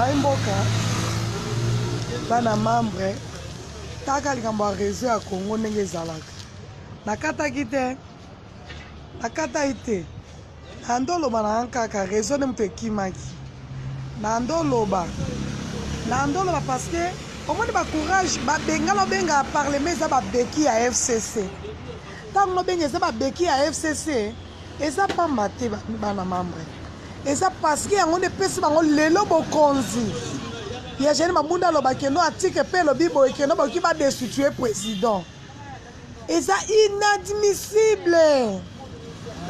Baimboka, bana membre, taka likambo ya réseau ya Congo ndenge ezalaka. Nakataki te, nakata ite. Nandoloba na kaka réseau ne mutu ekimaki. Nandoloba parce que au moins ba courage, ba bengalo benga parlement eza ba beki ya FCC. Tango benga eza ba beki ya FCC, eza pas maté bana membre. Eza parce que yango ne pesi bango lelo bokonzi. Ya jeni mabunda loba keno atike pe lobi boye keno ba ki ba destituer président. Eza inadmissible.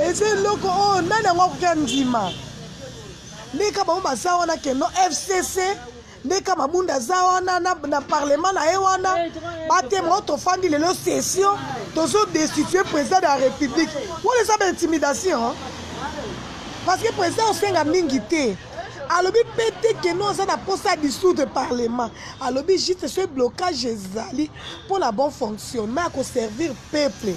Eza loko oh nana ngo kandima. Ndeka ba mbaza wana keno FCC, ndeka mabunda za wana na parlement na e wana bate moto fandi lelo session tozo destituer président de la République. Wala ça ba intimidation hein? Parce que le président Osenga Mingité, alobi pété que nous avons posé à dissoudre le Parlement. Alobi juste ce blocage ezali pour la bonne fonctionnement à servir le peuple.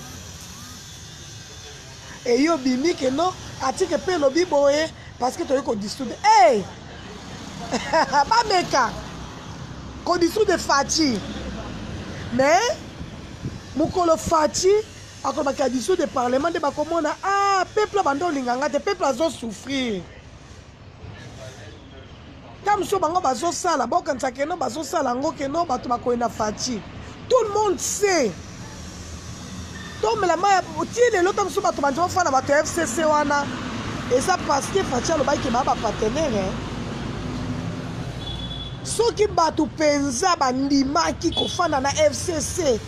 Et yo bimi que non, ati que pe lobi boye parce que tu as dissoudre. Hey! Ba meka. Ko dissoudre Fati. Mais mukolo Fati ako bakadiso de parlement de bakomona ah peuple bando linganga te peuple azo souffrir tam so bango bazo sala bokanza keno bazo sala ngo keno bato bakoina Fati tout le monde sait donc la maya otile lo tam so bato banjo fana bato FCC wana et ça parce que Fati alo baiki ba partenaire soki bato penza bandimaki kofanda na FCC.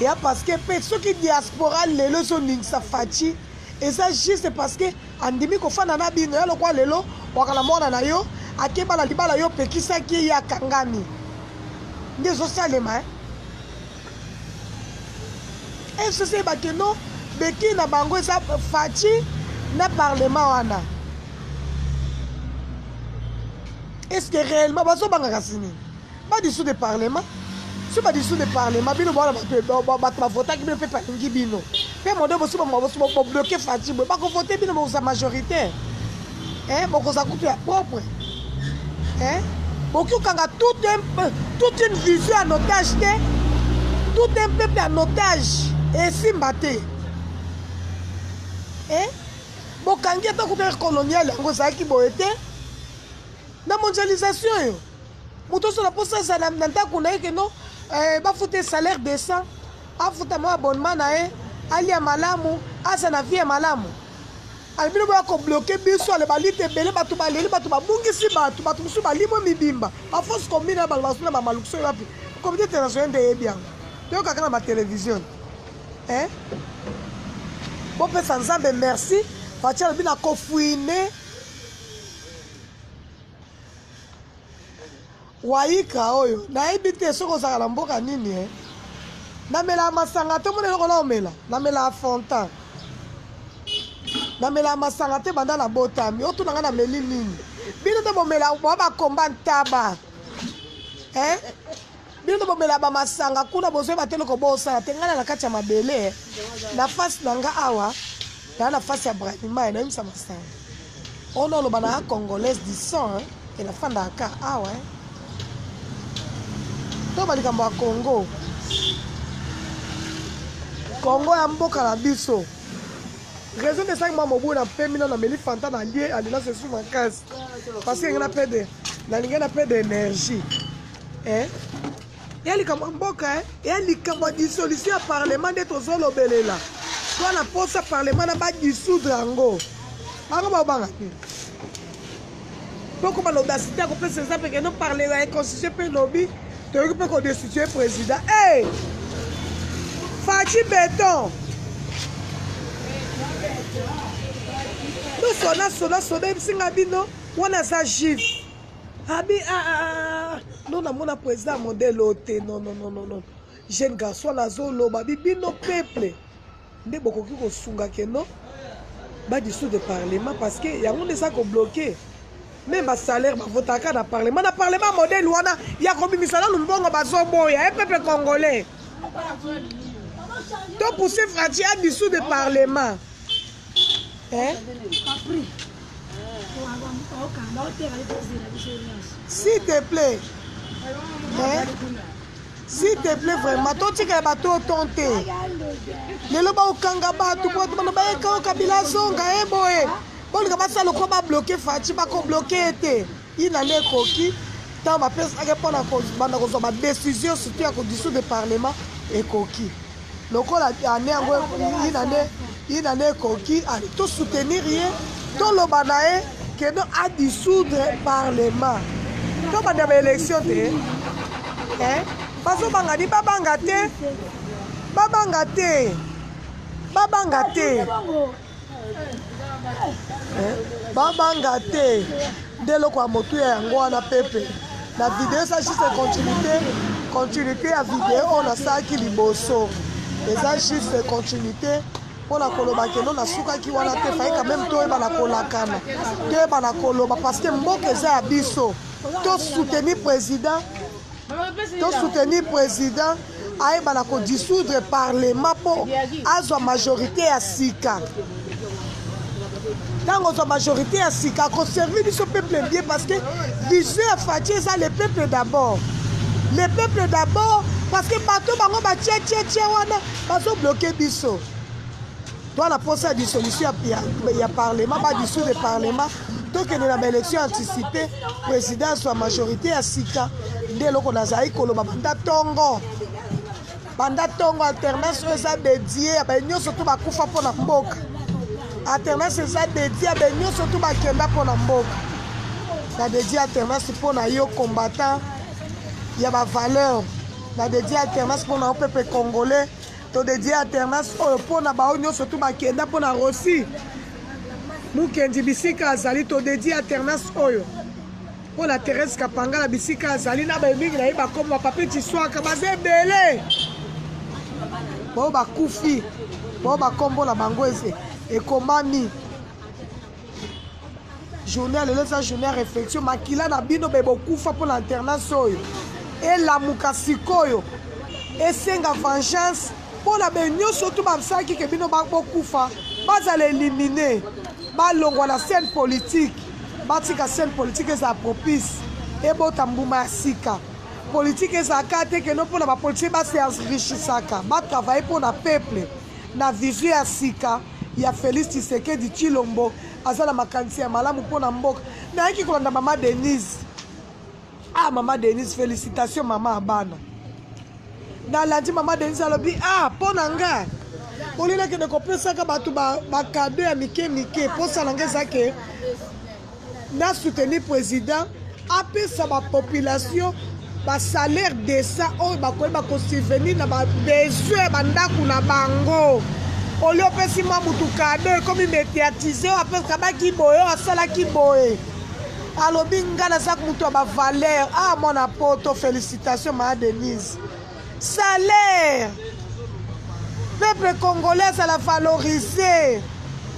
Et parce que ceux qui diaspora lelo sont ningsa Fati et ça juste parce que andimi ko fana na bino ya lokwa lelo wakala mona na yo akeba la libala yo pekisa ki ya kangami ndezo salema FCC ba keno beki na bango eza Fati na parlement wana. Est-ce que réellement bazo banga kasini pas dessous de parlement. Si pas dessous de parlement, bino bola bato voter qui ne fait pas ngibino. Pe mondo bosu bo bloquer Fati, ba ko voter bino mo sa majorité. Hein, boko za couper propre. Hein? Boko kanga toute une vision en otage, tout un peuple en otage et simbate. Hein? Bokangi ta couper colonial ngo za ki boete. Na mondialisation yo. Moto so la posa ça na ndako na ke no ba fouter salaire décent, a fouter mo abonnement na e, ali malamu, asa na vie malamu. Albino ba ko bloquer biso le balite belé batu baleli batu babungisi batu musu balimo mibimba. A force combine ba basuna ba malukso yapi. Comité international de bien. To ka kana ma télévision. Hein? Bon pe sanzambe merci. Fati albina ko fouiner. Waika oyo na ebite soko za la mboka nini eh na mela masanga te mona lokona omela na mela fontan na mela masanga te banda na botami otu na meli nini bino te bomela ba komba ntaba eh bino te bomela ba masanga kuna bozo ba tele ko bosa te ngana na kati ya mabele na face nanga awa na face ya Brahima na imsa masanga ono lo bana congolaise du sang et la fanda ka awa to balikambo ya Congo ya mboka na biso raison de ça que maman bona pemina na meli fanta na lié alina se sous ma case parce que ngana pede na lingana pede énergie hein ya likambo mboka ya likambo dissolution ya parlement de tozolo belela to na posa parlement na ba dissoudre ngo bango ba banga pourquoi l'audacité ko pesa ça que non parler la constitution pe lobby tu peux qu'on destituer président. Hey! Fati béton. Nous sonne, singabino, on a sa gif. Abi, non, on a président modèle oté, non. Jeune garçon, la zone, babi, bino peuple. Ne beaucoup qui sunga keno, ba dissous de parlement parce que y a un de ça qu'on bloqué. Même le salaire, il faut que na parlement modèle wana ya ko bimisala lumbongo bazo boya et peuple congolais. Donc pousser Fati à dessous de parlement. Hein? S'il te plaît. Hein? S'il te plaît vraiment, toi tu as bateau tonté. Les loba au kangaba, tout quoi, tu m'as dit que Kabila zonga, eh boy. Bon, le gars ça le combat bloqué, Fati, pas qu'on bloqué était. Il n'a pas coquille. Tant ma personne a répondu à ma décision, surtout à condition de parlement et coquille. Le coup il n'a pas coquille, allez tout soutenir rien, tout le banae qui est à dissoudre le parlement. Tout le monde élection, hein? Parce que bangadi babangate babangate dès le quoi motu yango wana pepe la vidéo ça juste continuité à vidéo on a ça qui liboso et ça juste continuité pour la koloba que non na suka ki wana te faille quand même toi ba na kolakana te ba na koloba parce que mboke za biso to soutenir président aïe ko dissoudre parlement pour azwa majorité à sika. Dans la majorité à sika conserver ce peuple bien parce que viser à Fati ça le peuple d'abord. Le peuple d'abord parce que partout bango ba tché wana bazo bloquer biso. Toi la procès de dissolution il y a parlement ba dissoudre le parlement. Donc il y a une élection anticipée président soit majorité à sika. Dès loko nazai koloba banda tongo alternance eza dédié à benyo surtout bakufa pona mboka alternance eza dédié à benyo surtout bakenda pona mboka na dédié alternance pona yo combattant ya ba valeur na dédié alternance pona au peuple congolais to dédié alternance pona ba onyo surtout bakenda pona Russie mukendi bisika azali to dédié alternance oyo pour la Thérèse Kapanga la bisika azali na ba mingi na yeba comme papa tiswaka baze belé bo ba kufi bo ba kombo la bango et komami journée le sa journée réflexion makila na bino be bokufa pour l'alternance oyo et la mukasikoyo et senga vengeance pour la benyo surtout ba saki ke bino ba bokufa bazala éliminer ba longwa la scène politique batika scène politique eza propice et botambuma sika politique ezaka te que non pour la politique ba se enrichisaka ba travailler pour la peuple na vision ya sika ya Félix Tshisekedi Tshilombo azala makanisi ya malamu pour na mboka na yaki kolanda mama Denise ah mama Denise félicitations mama abana na lundi mama Denise alobi ah pona nga olina ke de kopesaka batu ba cadeau ya mike pour ça nga zake na soutenir président apesa ba population ba salaire décent oyo bakoyeba kosubvenir na babesoin bandaku na bango olio opesi mwa mutu kado ekomi médiatise oyo apesaka bakiboye oyo asalaki boye alobi nga nazaka mutu ya bavaleur ah mwana poto félicitation maa Denise salaire peuple congolais azala valoriser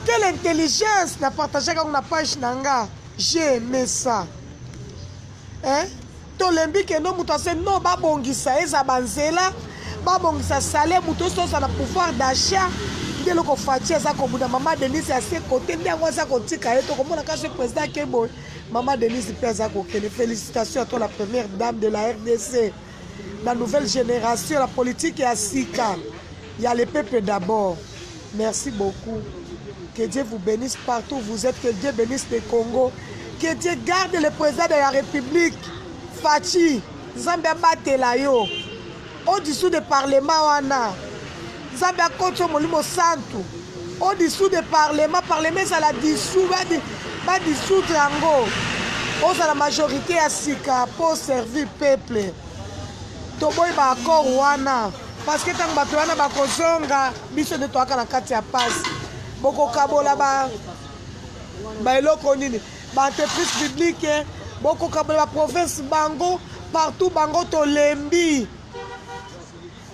quelle intelligence na partage kango na page na nga j'ai aimé ça hein tolembi ke no mutu ase no babongisa eza banzela babongisa salaire mutu oso na pouvoir d'achat nde loko Fati eza kobuda mama Denise ase kote nde yango aza kotika ye tokomona kasi président keboye mama Denise mpe aza kokende félicitations à toi la première dame de la RDC la nouvelle génération la politique ya sika il y a le peuple d'abord merci beaucoup que Dieu vous bénisse partout où vous êtes que Dieu bénisse le Congo que Dieu garde le président de la République Fati Nzambe abatela yo au-dessous du parlement wana Nzambe akoto molimo santu au-dessous du parlement ça la dissous ba dissoudre yango oza la majorité ya sika pour servir peuple toboyi ba accord wana parce que tango bato wana bakozonga biso nde toaka na kati ya pasi bokokabola ba eloko nini ba entreprise publique bokokabola ba province bango partout bango tolembi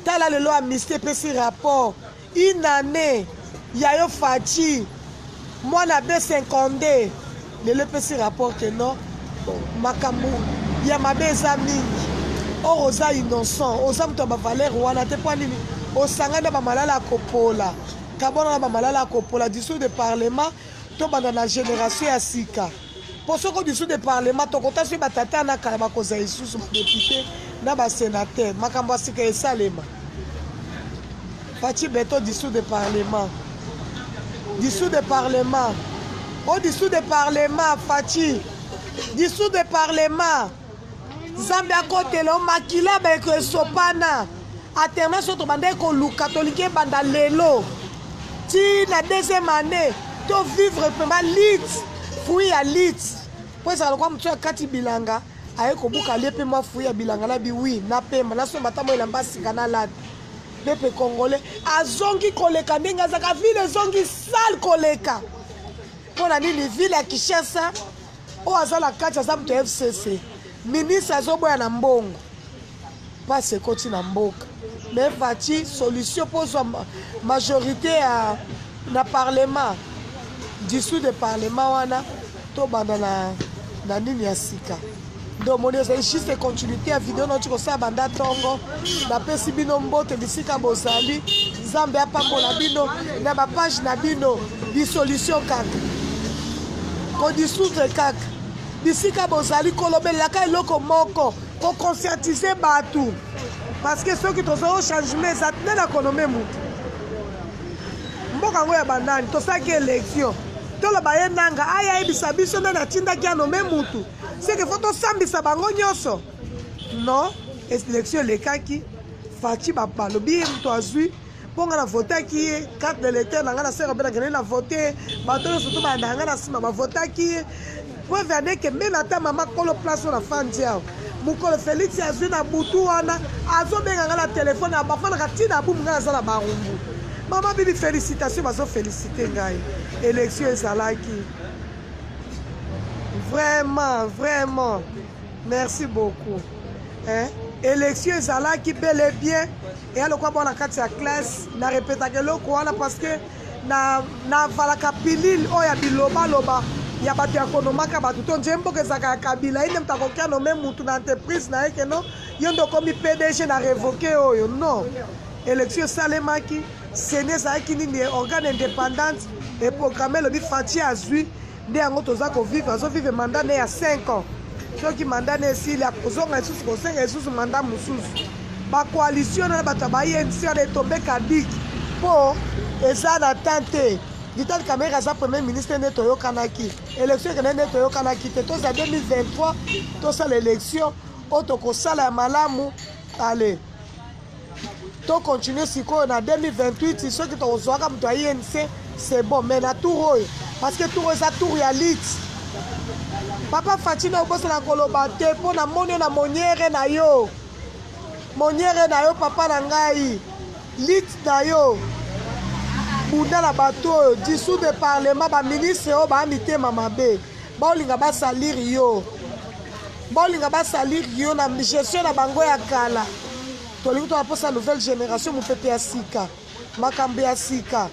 tala lelo amnistie pesi rapport une année yayo Fati mwana B52 lelo pesi rapport que non makambo ya mabe eza mingi or oza innocent oza mutu ya bavaleur wana te mpo nini osangana bamalala akopola kabona na bamalala akopola dissous de parlement tobanda na génération ya sika po soko dissous de parlement tokota so batata na kala bakoza isusu badepute na basénateur makambo ya sika esalema Fachi Beto dissous de parlement dissous de parlement dissous de parlement Fachi dissous de parlement Zambia akotela makila beko esopana aterna soto bande ko lu catholique banda lelo ti na deuxième année to vivre pema lit fui ya lit po ça kwa mtu akati bilanga aye ko buka lepe ma fui ya bilanga na bi oui na pema na so matamo elamba singana la pepe congolais azongi koleka ndinga zaka vile zongi sale koleka pona nini vile ya Kinshasa o azala kati ya mtu FCC ministre azoboya na mbongo passe koti na mboka mais Fachi solution pose majorité na parlement dissous de parlement wana to banda na nini ya sika donc mon c'est juste continuité à vidéo non tu kosa banda tongo na pesi bino mbote bisika bozali Nzambe apambola bino na ba page na bino di solution kaka ko dissoudre kaka bisika bozali kolobelaka eloko moko ko conscientiser batu parce que ceux qui tozo changement ça tenait la économie mutu mboka ngo ya bandani tosaki élection tolo baye nanga aya ebisa biso na tinda ki anome mutu c'est que faut tosambisa bango nyoso non élection lekaki Fachi balobi mutu azwi ponga na votaki carte de l'électeur nanga na sera bena gagner na voter bato surtout ba nanga na sima ba votaki pour venir que même ata mama kolo place na fandia mukolo Félix azwi na butu wana azobenga na téléphone ya bafana katina bu munga za na barumbu mama bibi félicitations bazo féliciter ngai élection ezalaki vraiment merci beaucoup élection ezalaki bel et bien et aloko bona kati ya classe na répéta que loko wana parce que na valaka pilil oya biloba loba ya bato ya konomaka bato to njembo kezaka ya kabila ine mtakokia no même mutu na entreprise na yeke no yondo komi PDG na révoquer oyo non élection salemaki Séné ezalaki nini organe indépendante et programme lobi Fachi azwi nde yango toza kovivre azovivre mandat ne ya 5 ans soki mandat ne esili akozonga lisusu kosenga lisusu mandat mosusu bakoalition na bato ya bayensi wana etombe kadiki mpo eza na tante Vital Kamerhe aza premier ministre nde toyokanaki élection ekende nde toyokanaki te toza 2023 tosala élection oyo tokosala ya malamu ale tokontinue sikoyo na 2028 soki tokozwaka moto ya INC c'est bon mais na tour oyo parce que tour oyo eza tour ya lit papa Fachi na obosana koloba te mpo na moni na moniere na yo papa na ngai lit na yo bunda na bato oyo dissous de parlement baministre oyo baa mitema mabe baolinga basaliri yo na gestion na bango ya kala tolingi toaposa nouvelle génération mopepe ya sika makambo ya sika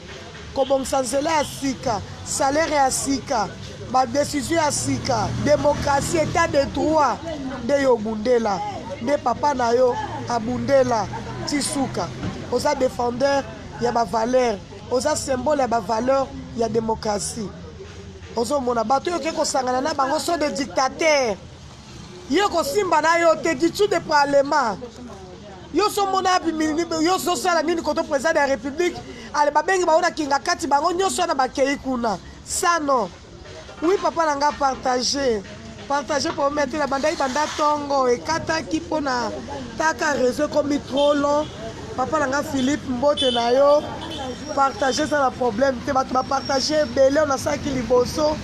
kobongisa nzela ya sika salaire ya sika badesizio ya sika démocratie état de droit nde yo obundela nde papa na yo abundela tisuka oza défendeur ya bavaleur oza symbole ya bavaleur ya démocratie ozomona bato oyo oke kosangana na bango so de dictateur yo kosimba na yo te dissous de parlement yo somona yo sosala nini koto président de la république ale babengi baona kinga kati bango nyonso wana bakei kuna ça non oui papa na nga partager pour mettre la bandai banda tongo ekataki mpona taka réseau comme trop long papa na nga Philippe mbote na yo partager ça la problème te bato bapartager ebele on asalaki liboso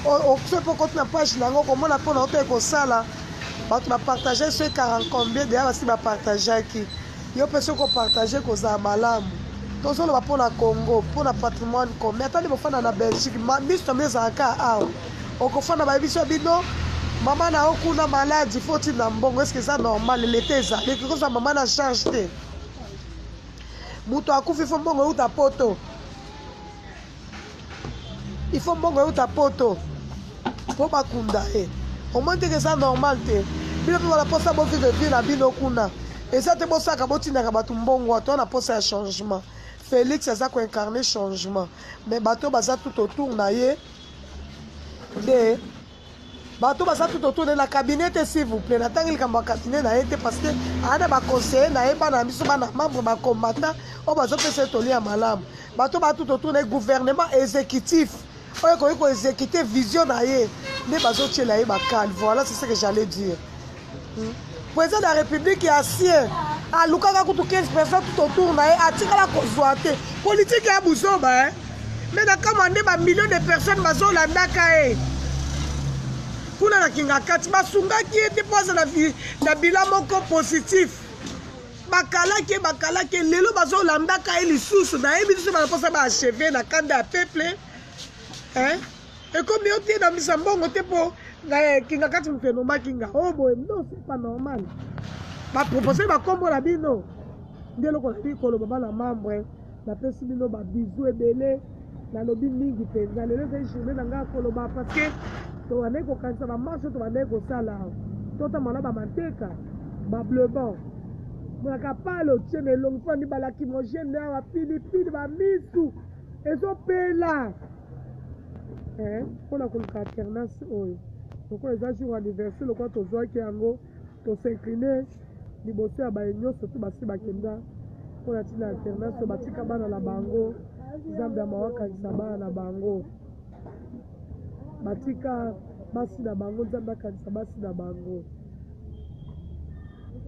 okuse mpo koti na page nango komona mpona oto ekosala bato bapartage so 40 combien deya basi bapartageaki yo mpe soki opartage kozala malamu tozoloba mpona Congo mpona patrimoine combien ata nde bofanda na Belgique miso mi ezalaka awa okofanda bayebiso bino mama na yo kuna maladi fo otinda mbongo eske eza normal lete ezali ekokozwa mama na charge te moto akufi ifo mbongo euta poto mpo bakunda ye omoni teke eza normal te bino mpe bana mposa bovivre vie na bino kuna eza te bosaka botindaka bato mbongo ato wana mposa ya changement Félix aza koincarne changement mais bato baza tout autour na ye de bato basa tout autour de la cabinet s'il vous plaît natangi likambo cabinet na été parce que ana ba conseiller na yeba na biso bana membre ba combattant o bazo pesa toli ya malamu bato ba tout autour de gouvernement exécutif oyo ko exécuter vision na ye ne bazo tchela ye ba calme voilà c'est ce que j'allais dire président de la république ya sien alukaka kutu 15 personnes tout autour na ye atikala kozwa te politique ya buzoba mais na commandé ba millions de personnes bazo landaka ye kuna na kinga kati basungaki ete poza na bila moko positif bakalaki lelo bazolandaka ye lisusu nayebi biso banaposa baachevé na kanda ya peuple ekomi yo tie na misa mbongo te mpo kinga kati mofeno makinga o boye non c'est pas normal bapropose bakombo na bino nde eloko nabi koloba bana membre napesi bino babizu ebele nalobi mingi mpenza lelo eza journée na ngai koloba parce que tobandeki kokanisa bamarche tobandeki kosala totamana bamateka bableuban monaka pale otiene elongi mpo andi balakimogene awa pilipili bamisu ezopela mpona koluka alternance oyo lokola eza jour anniversaire lokola tozwaki yango tosincline liboso ya baye nyonso to basi bakenda mpona ntina alternance oyo batika bana na bango nzambe ya mawakanisa bana na bango batika basi na bango nzambe akanisa basi na bango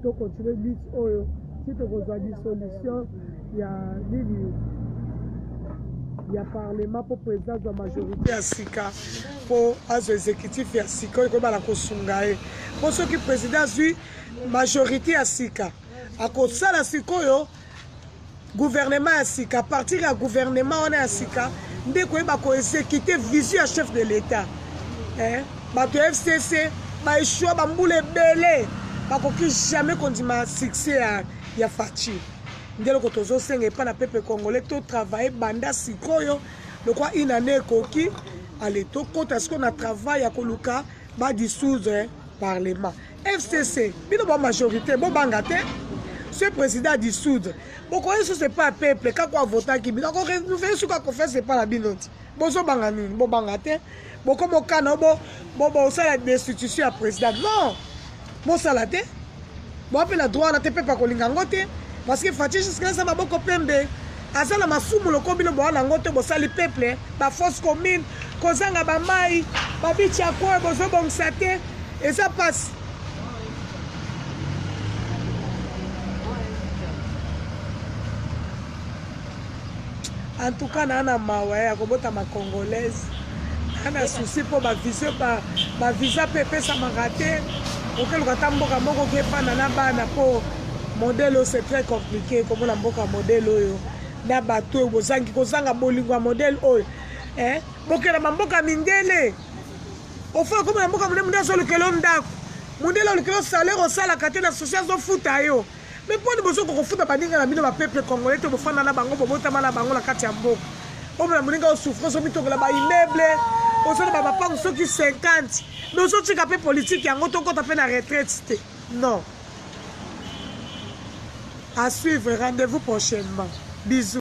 tokontinue liste oyo si tokozwa dissolution ya nini ya parlement mpo présidence ya majorité ya sika mpo azwa exécutif ya sika oyo koyebana kosunga ye mpo soki président azwi majorité ya sika akosala sikoyo gouvernement ya sika à partir ya gouvernement wana ya sika nde koyeba koexécute vision ya chef de l'état bato ya fcc baeshua bambula ebele bakoki jamais kondima succès ya faci nde loko tozosenga epa na peuple congolais totravaille banda sikoyo lokwa une année ekoki ale tokota siko na travail ya koluka badissoudre parlement fcc bino ba majorité bobanga te ce président dissoudre bokoye so c'est pas peuple kako avotaki bino akorenouveler suka kofaire c'est pas la bino ti bozobanga nini bobanga te bokomokana bosala destitution ya président non bosala te boapela droit na te mpe pakolinga yango te parce que faci jusqu'à maboko pembe aza na masumu loko bino bowana yango te bosali peuple bafosse commune kozanga bamai babiti ya koyo bozobongisa te eza pasi en tout cas na mawa ya kobota ma congolaise ana souci po ba visa pepe sa magate okeluka ta mboka moko kepana na bana po modèle c'est très compliqué comme la mboka modèle oyo na bato bozangi kozanga bolingo modèle oyo bokela mboka mindele ofa comme la mboka mindele so lokelo ndako mondele lokelo salaire osala kate na social zo futa yo mais pour de besoin ko futa baninga na bino ba peuple congolais to bofana na bango bobotama na bango na kati ya mboka omona moninga osouffrance omitokola ba immeuble osala ba bapango soki 50 mais ozotika pe politique yango tokota pe na retraite te non. À suivre, rendez-vous prochainement. Bisous.